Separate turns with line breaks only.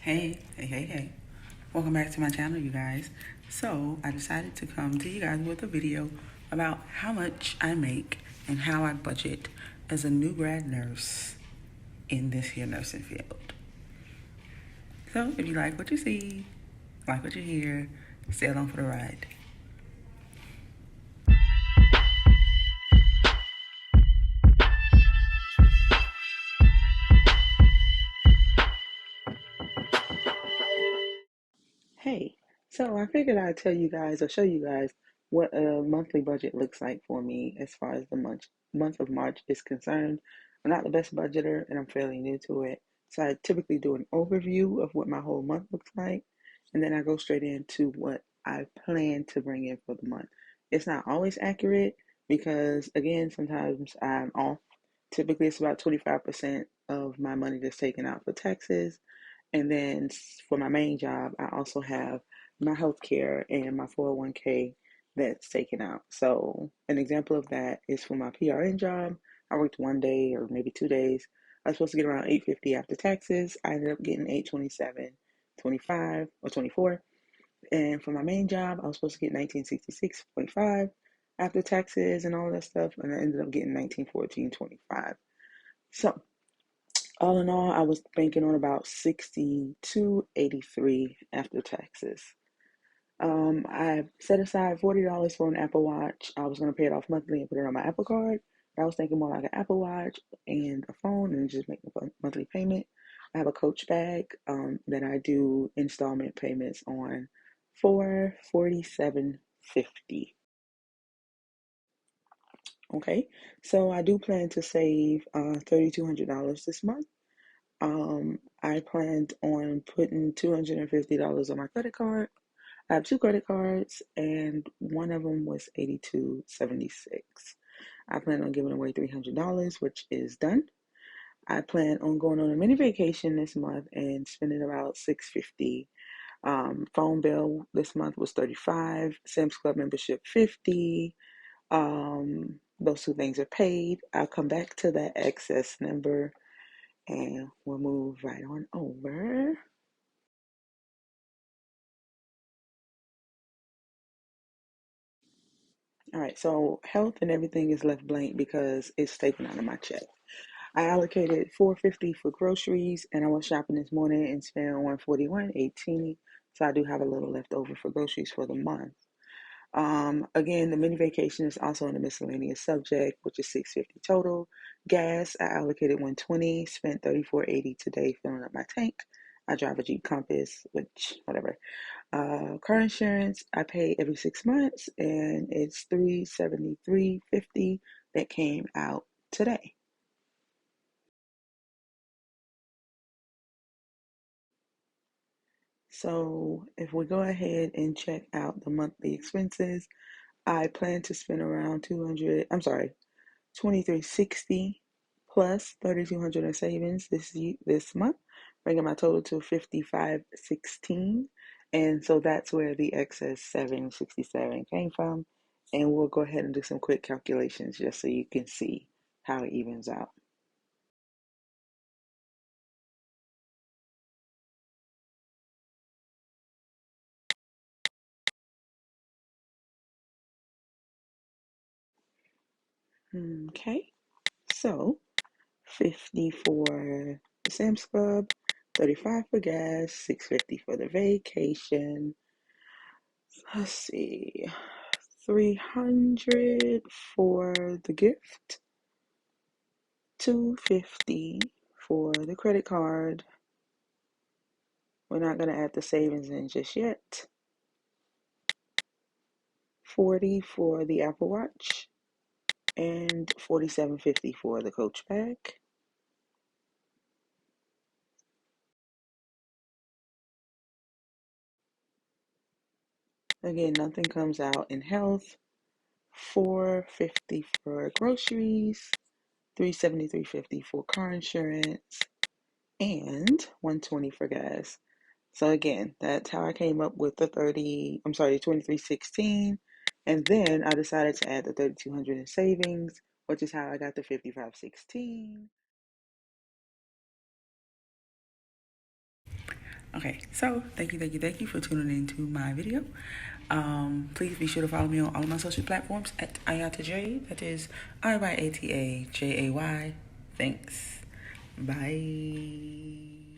Hey. Welcome back to my channel, you guys. So, I decided to come to you guys with a video about how much I make and how I budget as a new grad nurse in this here nursing field. So, if you like what you see, like what you hear, stay along for the ride. Hey, so I figured I'd tell you guys or show you guys what a monthly budget looks like for me as far as the month of March is concerned. I'm not the best budgeter and I'm fairly new to it. So I typically do an overview of what my whole month looks like, and then I go straight into what I plan to bring in for the month. It's not always accurate because again, sometimes I'm off. Typically it's about 25% of my money that's taken out for taxes, and then for my main job, I also have my health care and my 401k that's taken out. So, an example of that is for my PRN job. I worked one day or maybe 2 days. I was supposed to get around 850 after taxes. I ended up getting 827, 25 or 24. And for my main job, I was supposed to get 1966.5 after taxes and all that stuff, and I ended up getting 1914.25. So, all in all, I was banking on about 62.83 after taxes. I set aside $40 for an Apple Watch. I was gonna pay it off monthly and put it on my Apple Card. I was thinking more like an Apple Watch and a phone and just make a monthly payment. I have a Coach bag that I do installment payments on for 47.50. Okay, so I do plan to save $3,200 this month. I planned on putting $250 on my credit card. I have two credit cards, and one of them was 82.76. I plan on giving away $300, which is done. I plan on going on a mini vacation this month and spending about $650. Phone bill this month was 35. Sam's Club membership 50. Those two things are paid. I'll come back to that excess number and we'll move right on over. All right, so health and everything is left blank because it's taken out of my check. I allocated $450 for groceries, and I was shopping this morning and spent 141.18. So I do have a little left over for groceries for the month. Again, the mini vacation is also in the miscellaneous subject, which is $650 total. Gas, I allocated 120, spent 34.80 today filling up my tank. I drive a Jeep Compass, which whatever. Car insurance I pay every 6 months, and it's $373.50 that came out today. So if we go ahead and check out the monthly expenses, I plan to spend around 2360 plus 3200 in savings this month, bringing my total to 5516. And so that's where the excess 767 came from. And we'll go ahead and do some quick calculations just so you can see how it evens out. Okay, so 50 for the Sam's Club, 35 for gas, 650 for the vacation. Let's see, 300 for the gift, 250 for the credit card. We're not going to add the savings in just yet. 40 for the Apple Watch and 47.50 for the Coach bag. Again, nothing comes out in health. 450 for groceries, 373.50 for car insurance, and 120 for gas. So again, that's how I came up with the 2316. And then I decided to add the 3200 in savings, which is how I got the 5516. Okay, so thank you for tuning into my video. Please be sure to follow me on all of my social platforms at Ayatajay. That is IYATAJAY. Thanks. Bye.